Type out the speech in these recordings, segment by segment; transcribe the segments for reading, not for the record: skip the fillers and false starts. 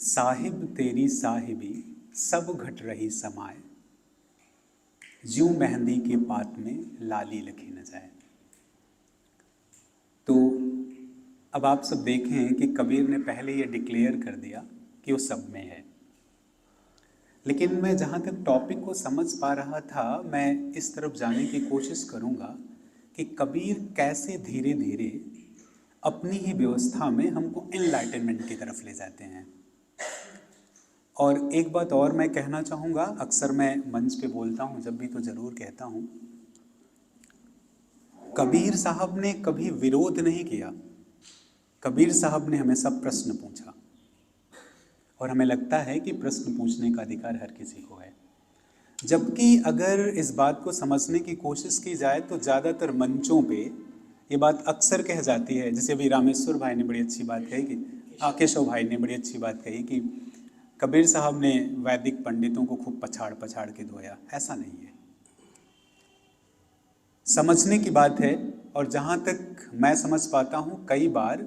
साहिब तेरी साहिबी सब घट रही समाए, ज्यों मेहंदी के पात में लाली लिखी न जाए। तो अब आप सब देखें कि कबीर ने पहले ये डिक्लेयर कर दिया कि वो सब में है, लेकिन मैं जहाँ तक टॉपिक को समझ पा रहा था, मैं इस तरफ जाने की कोशिश करूँगा कि कबीर कैसे धीरे धीरे अपनी ही व्यवस्था में हमको एनलाइटनमेंट की तरफ ले जाते हैं। और एक बात और मैं कहना चाहूँगा, अक्सर मैं मंच पे बोलता हूँ जब भी, तो ज़रूर कहता हूँ, कबीर साहब ने कभी विरोध नहीं किया। कबीर साहब ने हमेशा प्रश्न पूछा, और हमें लगता है कि प्रश्न पूछने का अधिकार हर किसी को है। जबकि अगर इस बात को समझने की कोशिश की जाए तो ज़्यादातर मंचों पे ये बात अक्सर कह जाती है, जैसे अभी रामेश्वर भाई ने बड़ी अच्छी बात कही कि केशव भाई ने बड़ी अच्छी बात कही कि कबीर साहब ने वैदिक पंडितों को खूब पछाड़ पछाड़ के धोया। ऐसा नहीं है, समझने की बात है। और जहाँ तक मैं समझ पाता हूँ, कई बार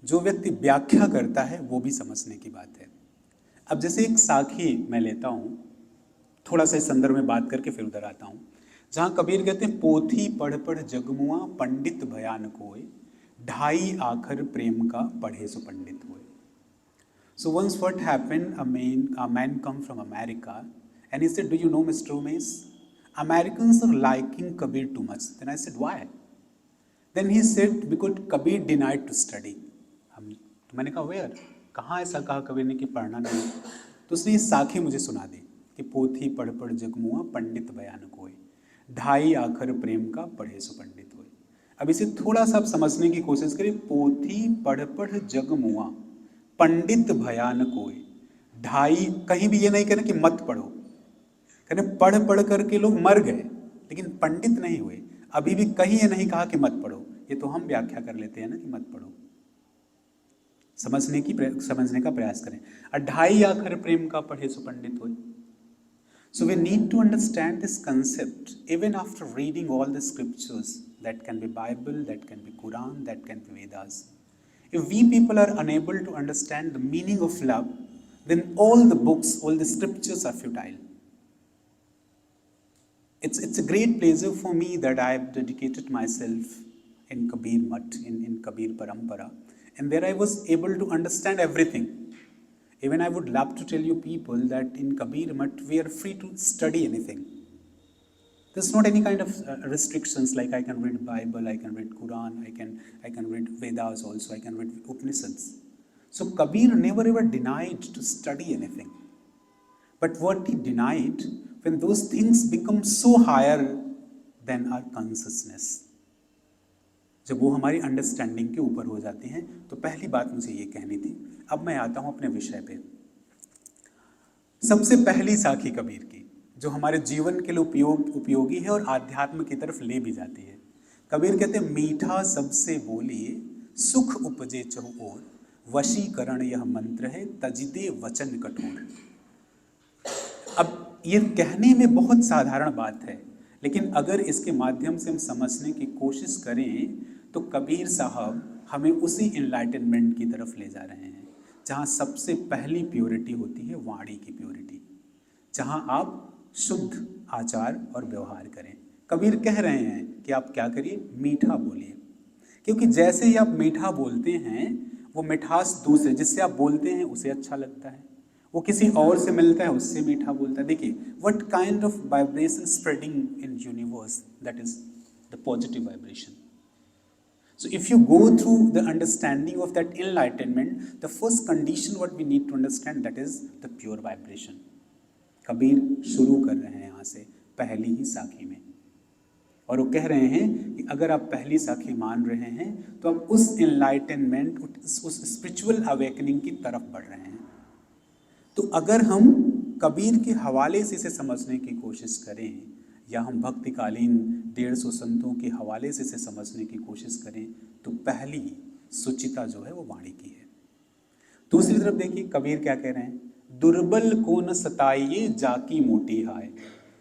जो व्यक्ति व्याख्या करता है वो भी समझने की बात है। अब जैसे एक साखी मैं लेता हूँ, थोड़ा सा इस संदर्भ में बात करके फिर उधर आता हूँ, जहाँ कबीर कहते हैं, पोथी पढ़ पढ़ जगमुआ पंडित भयान कोय, ढाई आखर प्रेम का पढ़े सो पंडित होए। So once what happened, a man come from America and he said, do you know Mr. Umesh, Americans are liking Kabir too much. Then I said, why? Then he said, because Kabir denied to study. मैंने कहा where? कहाँ ऐसा कहा कबीर ने कि पढ़ना नहीं? तो उसने ये साखी मुझे सुना दी कि पोथी पढ़ पढ़ जगमुआ पंडित बयान कोय, ढाई आखर प्रेम का पढ़े सो पंडित होए। अब इसे थोड़ा सा आप समझने की कोशिश करिए। पोथी पढ़ पढ़ जगमुआ पंडित भयान कोय, ढाई, कहीं भी ये नहीं कहना कि मत पढ़ो, कहने पढ़ पढ़ करके लोग मर गए लेकिन पंडित नहीं हुए। अभी भी कहीं ये नहीं कहा कि मत पढ़ो, ये तो हम व्याख्या कर लेते हैं ना कि मत पढ़ो। समझने का प्रयास करें। ढाई आखर प्रेम का पढ़े सो पंडित होए। So we need to understand this concept even after reading all the scriptures, that can be Bible, that can be Quran, that can be Vedas. If we people are unable to understand the meaning of love, then all the books, all the scriptures are futile. It's a great pleasure for me that I have dedicated myself in Kabir Mat, in Kabir Parampara, and there I was able to understand everything. Even I would love to tell you people that in Kabir Mat we are free to study anything. There's not any kind of restrictions like I can read Bible, I can read Quran, I can read Vedas also, I can read Upanishads. So Kabir never ever denied to study anything. But what he denied, when those things become so higher than our consciousness, जब वो हमारी understanding के ऊपर हो जाते हैं, तो पहली बात मुझे ये कहनी थी। अब मैं आता हूँ अपने विषय पे। सबसे पहली साखी कबीर की, जो हमारे जीवन के लिए उपयोगी है और आध्यात्म की तरफ ले भी जाती है। कबीर कहते हैं, मीठा सबसे बोलिए सुख उपजे चहु ओर, वशीकरण यह मंत्र है तजिदे वचन कठोर। अब ये कहने में बहुत साधारण बात है, लेकिन अगर इसके माध्यम से हम समझने की कोशिश करें तो कबीर साहब हमें उसी इनलाइटनमेंट की तरफ ले जा रहे हैं, जहाँ सबसे पहली प्योरिटी होती है वाणी की प्योरिटी, जहाँ आप शुद्ध आचार और व्यवहार करें। कबीर कह रहे हैं कि आप क्या करिए, मीठा बोलिए, क्योंकि जैसे ही आप मीठा बोलते हैं वो मिठास दूसरे जिससे आप बोलते हैं उसे अच्छा लगता है, वो किसी और से मिलता है उससे मीठा बोलता है। देखिए, what kind of vibration spreading in universe, that is the positive vibration. So if you go through the understanding of that enlightenment, the first condition what we need to understand, that is the pure vibration. Kabir शुरू कर रहे हैं यहाँ से पहली ही साखी में, और वो कह रहे हैं कि अगर आप पहली साखी मान रहे हैं तो आप उस एनलाइटनमेंट, उस स्पिरिचुअल अवेकनिंग की तरफ बढ़ रहे हैं। तो अगर हम कबीर के हवाले से इसे समझने की कोशिश करें, या हम भक्तिकालीन 150 संतों के हवाले से इसे समझने की कोशिश करें, तो पहली सुचिता जो है वो वाणी की है। दूसरी तरफ देखिए कबीर क्या कह रहे हैं, दुर्बल को न सताइए जाकी मोटी हाय,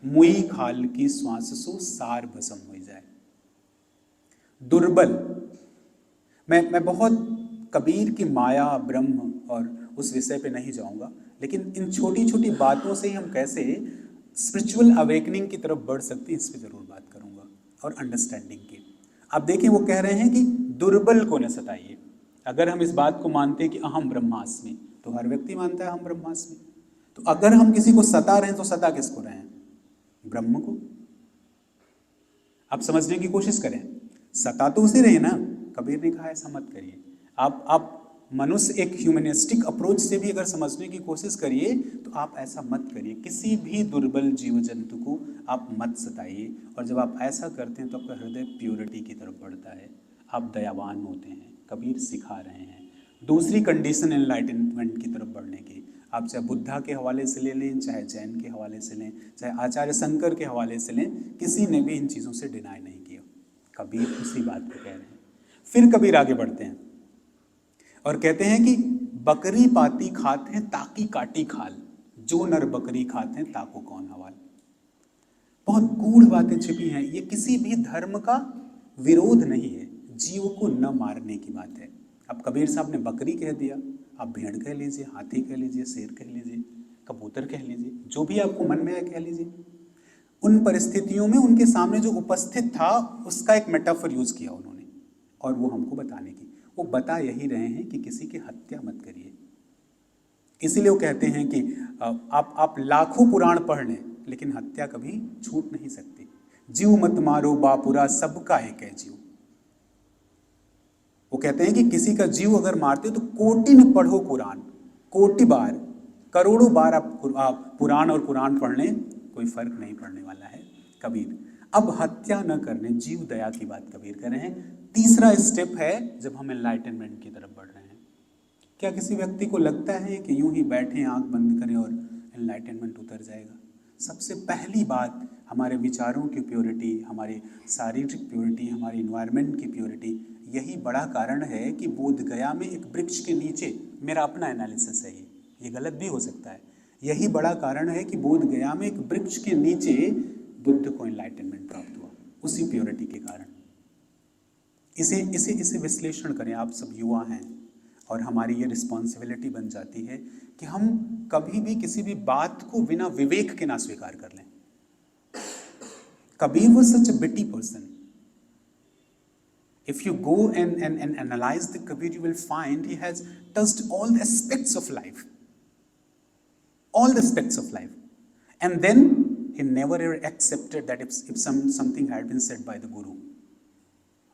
मुई खाल की श्वास सो सार भसम हो जाए। दुर्बल, मैं बहुत कबीर की माया, ब्रह्म और उस विषय पे नहीं जाऊंगा, लेकिन इन छोटी छोटी बातों से ही हम कैसे स्पिरिचुअल अवेकनिंग की तरफ बढ़ सकते हैं, इस पर जरूर बात करूंगा, और अंडरस्टैंडिंग की। अब देखिए, वो कह रहे हैं कि दुर्बल को न सताइए। अगर हम इस बात को मानते हैं कि अहम ब्रह्मास्मि, तो हर व्यक्ति मानता है अहम ब्रह्मास्मि, तो अगर हम किसी को सता रहे हैं तो सता किसको रहे हैं? ब्रह्म को। आप समझने की कोशिश करें, सता तो उसे रहे ना। कबीर ने कहा ऐसा मत करिए। आप मनुष्य एक ह्यूमनिस्टिक अप्रोच से भी अगर समझने की कोशिश करिए तो आप ऐसा मत करिए, किसी भी दुर्बल जीव जंतु को आप मत सताइए। और जब आप ऐसा करते हैं तो आपका हृदय प्योरिटी की तरफ बढ़ता है, आप दयावान होते हैं। कबीर सिखा रहे हैं। दूसरी कंडीशन एनलाइटनमेंट की तरफ बढ़ने की, आप चाहे बुद्धा के हवाले से ले लें, चाहे जैन के हवाले से लें, चाहे आचार्य शंकर के हवाले से लें, किसी ने भी इन चीज़ों से डिनाई नहीं किया। कबीर उसी बात को कह रहे हैं। फिर कबीर आगे बढ़ते हैं और कहते हैं कि बकरी पाती खाते हैं ताकी काटी खाल, जो नर बकरी खाते हैं ताको कौन हवाल। बहुत गूढ़ बातें छिपी हैं। ये किसी भी धर्म का विरोध नहीं है, जीव को न मारने की बात है। अब कबीर साहब ने बकरी कह दिया, आप भेड़ कह लीजिए, हाथी कह लीजिए, शेर कह लीजिए, कबूतर कह लीजिए, जो भी आपको मन में आए कह लीजिए। उन परिस्थितियों में उनके सामने जो उपस्थित था उसका एक मेटाफर यूज किया उन्होंने, और वो हमको बताने की, वो बता यही रहे हैं कि किसी की हत्या मत करिए। इसीलिए वो कहते हैं कि आप लाखों पुराण पढ़ लें लेकिन हत्या कभी छूट नहीं सकती। जीव मत मारो बापुरा, सबका एक है जीव। वो कहते हैं कि किसी का जीव अगर मारते हो तो कोटि न पढ़ो कुरान, कोटि बार, करोड़ों बार आप पुराण और कुरान पढ़ लें, कोई फर्क नहीं पड़ने वाला है। कबीर अब हत्या न करने, जीव दया की बात कबीर कर रहे हैं। तीसरा स्टेप है जब हम एनलाइटनमेंट की तरफ बढ़ रहे हैं। क्या किसी व्यक्ति को लगता है कि यूं ही बैठे आंख बंद करें और एनलाइटनमेंट उतर जाएगा? सबसे पहली बात हमारे विचारों की प्योरिटी, हमारी शारीरिक प्योरिटी, हमारी इन्वायरमेंट की प्योरिटी। यही बड़ा कारण है कि बोध गया में एक वृक्ष के नीचे, मेरा अपना एनालिसिस है ये गलत भी हो सकता है, यही बड़ा कारण है कि बोध गया में एक वृक्ष के नीचे बुद्ध को एनलाइटनमेंट प्राप्त हुआ, उसी प्योरिटी के कारण। इसे इसे इसे विश्लेषण करें, आप सब युवा हैं और हमारी ये रिस्पॉन्सिबिलिटी बन जाती है कि हम कभी भी किसी भी बात को बिना विवेक के ना स्वीकार कर लें। Kabir was such a witty person. If you go and analyze the Kabir, you will find he has touched all the aspects of life. All the aspects of life. And then he never ever accepted that if something had been said by the Guru.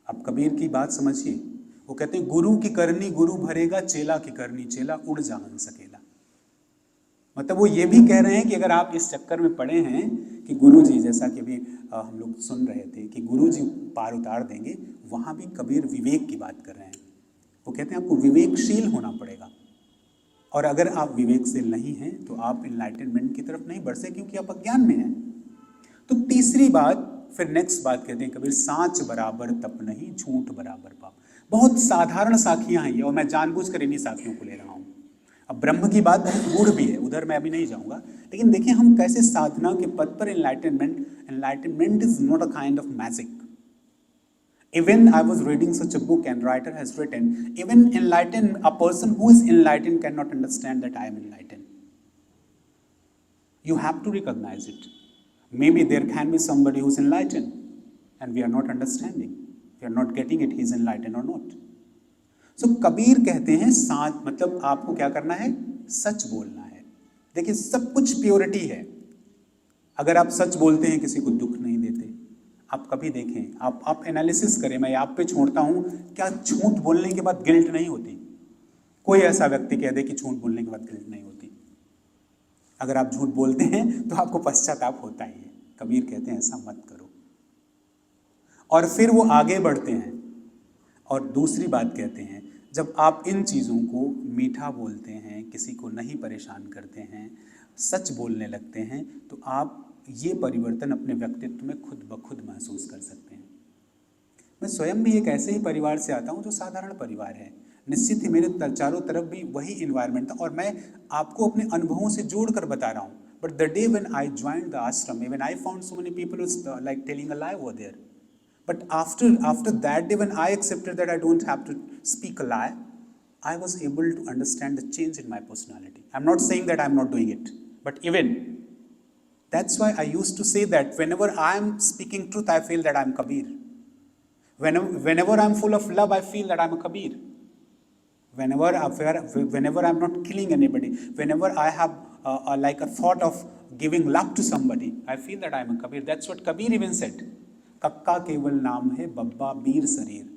अब कबीर की बात समझिए, वो कहते हैं गुरु की करनी गुरु भरेगा, चेला की करनी चेला उड़ जा हंस सकेला। मतलब वो ये भी कह रहे हैं कि अगर आप इस चक्कर में पड़े हैं कि गुरु जी, जैसा कि अभी हम लोग सुन रहे थे कि गुरु जी पार उतार देंगे, वहाँ भी कबीर विवेक की बात कर रहे हैं। वो कहते हैं आपको विवेकशील होना पड़ेगा, और अगर आप विवेकशील नहीं हैं तो आप एनलाइटनमेंट की तरफ नहीं बढ़ सकते, क्योंकि आप अज्ञान में हैं। तो तीसरी बात, फिर नेक्स्ट बात कहते हैं कबीर, सांच बराबर तप नहीं, झूठ बराबर पाप। बहुत साधारण साखियां हैं ये, और मैं जानबूझकर इन्हीं साखियों को ले रहा हूँ। अब ब्रह्म की बात बहुत गूढ़ भी है, उधर मैं अभी नहीं जाऊंगा, लेकिन देखिए हम कैसे साधना के पद पर enlightenment is not a kind of magic. Even I was reading such a book and writer has written, even enlightened, a person who is enlightened cannot understand that I am enlightened. You have to recognize it. Maybe there can be somebody who is enlightened and we are not understanding. We are not getting it, he is enlightened or not. So Kabir कहते हैं साथ, मतलब आपको क्या करना है? सच बोलना है। देखिए सब कुछ प्योरिटी है। अगर आप सच बोलते हैं, किसी को दुख नहीं देते, आप कभी देखें, आप एनालिसिस करें, मैं आप पे छोड़ता हूं, क्या झूठ बोलने के बाद गिल्ट नहीं होती? कोई ऐसा व्यक्ति कह दे कि झूठ बोलने के बाद गिल्ट नहीं होती? अगर आप झूठ बोलते हैं तो आपको पश्चाताप होता ही है। कबीर कहते हैं ऐसा मत करो। और फिर वो आगे बढ़ते हैं और दूसरी बात कहते हैं, जब आप इन चीज़ों को मीठा बोलते हैं, किसी को नहीं परेशान करते हैं, सच बोलने लगते हैं, तो आप ये परिवर्तन अपने व्यक्तित्व में खुद ब खुद महसूस कर सकते हैं। मैं स्वयं भी एक ऐसे ही परिवार से आता हूँ जो साधारण परिवार है। निश्चित ही मेरे चारों तरफ भी वही इन्वायरमेंट था, और मैं आपको अपने अनुभवों से जोड़कर बता रहा हूँ। But the day when I joined the ashram, when I found so many people like telling a lie over there. But after that day when I accepted that I don't have to speak a lie, I was able to understand the change in my personality. I'm not saying that I'm not doing it, but even that's why I used to say that whenever I'm speaking truth, I feel that I'm Kabir. Whenever I'm full of love, I feel that I'm a Kabir. Whenever I'm not killing anybody, whenever I have like a thought of giving luck to somebody, I feel that I'm a Kabir. That's what Kabir even said. कक्का केवल नाम है, बब्बा बीर शरीर,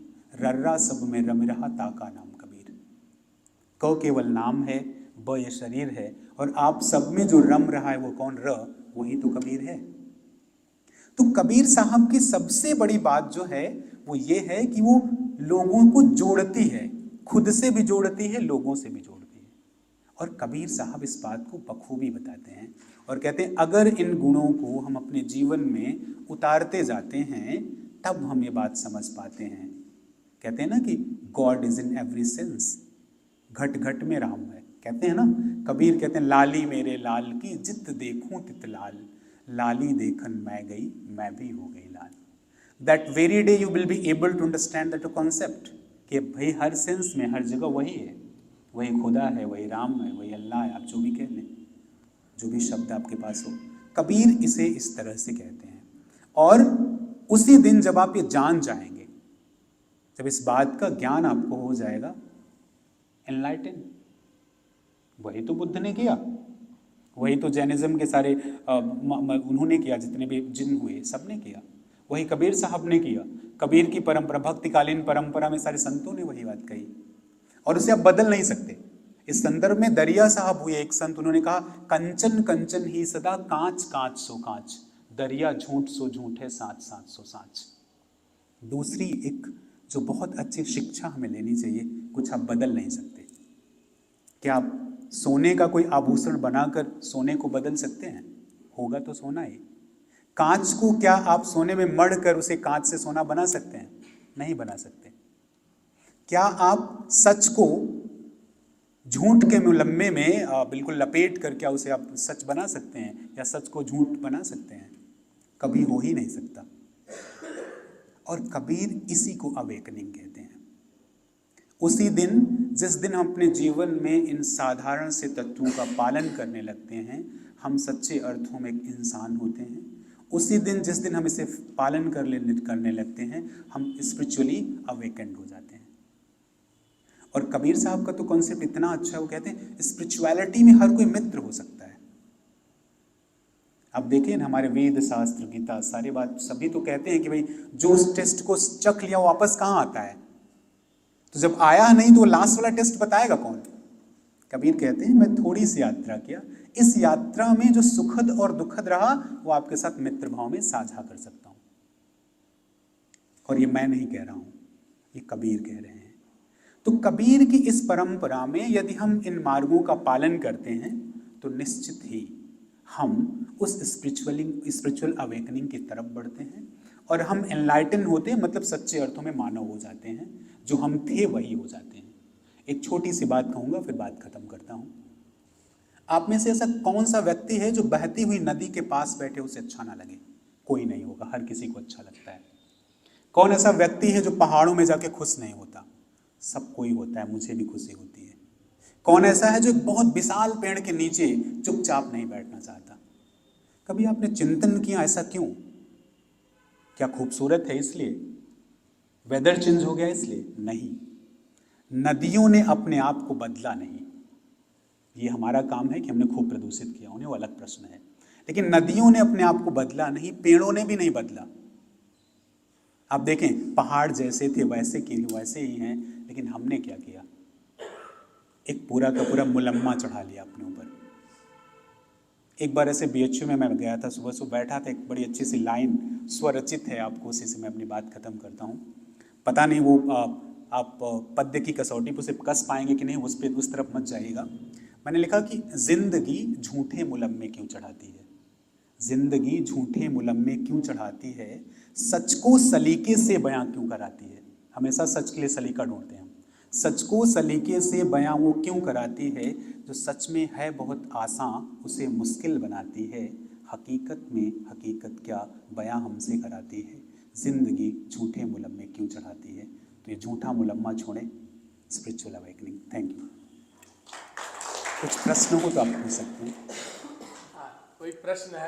रर्रा सब में रम रहा ताका नाम कबीर। क केवल नाम है, ब ये शरीर है, और आप सब में जो रम रहा है वो कौन? र, वही तो कबीर है। तो कबीर साहब की सबसे बड़ी बात जो है वो ये है कि वो लोगों को जोड़ती है, खुद से भी जोड़ती है, लोगों से भी जोड़ती है। और कबीर साहब इस बात को बखूबी बताते हैं और कहते हैं अगर इन गुणों को हम अपने जीवन में उतारते जाते हैं तब हम ये बात समझ पाते हैं। कहते हैं ना कि God is in every sense, घट घट में राम है। कहते हैं ना, कबीर कहते हैं लाली मेरे लाल की जित देखूं तित लाल, लाली देखन मैं गई मैं भी हो गई लाल। That very day you will be able to understand that concept कि भाई हर सेंस में हर जगह वही है, वही खुदा है, वही राम है, वही अल्लाह है, आप जो भी कह लें, जो भी शब्द आपके पास हो। कबीर इसे इस तरह से कहते हैं। और उसी दिन जब आप ये जान जाएंगे, जब इस बात का ज्ञान आपको हो जाएगा, एनलाइटन, वही तो बुद्ध ने किया, वही तो जैनिज्म के सारे उन्होंने किया, जितने भी जिन हुए सब ने किया, वही कबीर साहब ने किया। कबीर की परंपरा, भक्तिकालीन परंपरा में सारे संतों ने वही बात कही और उसे आप बदल नहीं सकते। इस संदर्भ में दरिया साहब हुए एक संत, उन्होंने कहा कंचन कंचन ही सदा, कांच कांच सो कांच, दरिया झूठ सो झूठ है, साँच साँच सो साँच। दूसरी एक जो बहुत अच्छी शिक्षा हमें लेनी चाहिए, कुछ आप बदल नहीं सकते। क्या आप सोने का कोई आभूषण बनाकर सोने को बदल सकते हैं? होगा तो सोना ही। कांच को क्या आप सोने में मढ़ कर उसे कांच से सोना बना सकते हैं? नहीं बना सकते। क्या आप सच को झूठ के मुलम्मे में बिल्कुल लपेट कर क्या उसे आप सच बना सकते हैं, या सच को झूठ बना सकते हैं? कभी हो ही नहीं सकता। और कबीर इसी को अवेकनिंग कहते हैं। उसी दिन जिस दिन हम अपने जीवन में इन साधारण से तत्वों का पालन करने लगते हैं, हम सच्चे अर्थों में एक इंसान होते हैं। उसी दिन जिस दिन हम इसे पालन करने लगते हैं, हम स्पिरिचुअली अवेकेंड हो जाते हैं। और कबीर साहब का तो कॉन्सेप्ट इतना अच्छा है, वो कहते हैं स्पिरिचुअलिटी में हर कोई मित्र हो सकता है। आप देखिए ना, हमारे वेद शास्त्र गीता सारी बात सभी तो कहते हैं कि भाई जो उस टेस्ट को चख लिया वो वापस कहाँ आता है? तो जब आया नहीं तो लास्ट वाला टेस्ट बताएगा कौन? कबीर कहते हैं मैं थोड़ी सी यात्रा किया, इस यात्रा में जो सुखद और दुखद रहा वो आपके साथ मित्र भाव में साझा कर सकता हूं। और ये मैं नहीं कह रहा हूं, ये कबीर कह रहे हैं। तो कबीर की इस परंपरा में यदि हम इन मार्गों का पालन करते हैं तो निश्चित ही हम उस स्पिरिचुअल अवेकनिंग की तरफ बढ़ते हैं और हम एनलाइटन होते हैं, मतलब सच्चे अर्थों में मानव हो जाते हैं। जो हम थे वही हो जाते हैं। एक छोटी सी बात कहूंगा फिर बात खत्म करता हूं। आप में से ऐसा कौन सा व्यक्ति है जो बहती हुई नदी के पास बैठे उसे अच्छा ना लगे? कोई नहीं होगा, हर किसी को अच्छा लगता है। कौन ऐसा व्यक्ति है जो पहाड़ों में जाके खुश नहीं होता? सब कोई होता है, मुझे भी खुशी होती है। कौन ऐसा है जो बहुत विशाल पेड़ के नीचे चुपचाप नहीं बैठना चाहता? कभी आपने चिंतन किया ऐसा क्यों? क्या खूबसूरत है इसलिए? वेदर चेंज हो गया इसलिए? नहीं। नदियों ने अपने आप को बदला नहीं। ये हमारा काम है कि हमने खूब प्रदूषित किया उन्हें, वो अलग प्रश्न है। लेकिन नदियों ने अपने आप को बदला नहीं, पेड़ों ने भी नहीं बदला। आप देखें, पहाड़ जैसे थे वैसे के वैसे ही हैं, लेकिन हमने क्या किया? एक पूरा का पूरा मुलम्मा चढ़ा लिया अपने ऊपर। एक बार ऐसे बीएचयू में मैं गया था, सुबह सुबह बैठा था, एक बड़ी अच्छी सी लाइन स्वरचित है, आपको उसी से मैं अपनी बात खत्म करता हूँ। पता नहीं वो आप पद्य की कसौटी पर उसे कस पाएंगे कि नहीं, उस तरफ मत जाइएगा। मैंने लिखा कि जिंदगी झूठे मुलम्मे क्यों चढ़ाती है? जिंदगी झूठे मुलम्मे क्यों चढ़ाती है? सच को सलीके से बयां क्यों कराती है? हमेशा सच के लिए सलीका ढूंढते हैं हम। सच को सलीके से बयां वो क्यों कराती है? जो सच में है बहुत आसान उसे मुश्किल बनाती है। हकीकत में हकीकत क्या बयां हमसे कराती है। जिंदगी झूठे मुलम्मे क्यों चढ़ाती है? तो ये झूठा मुलम्मा छोड़ें स्पिरिचुअल अवेकनिंग। Thank you. कुछ प्रश्न हो तो आप पूछ सकते हैं। हाँ, कोई प्रश्न है?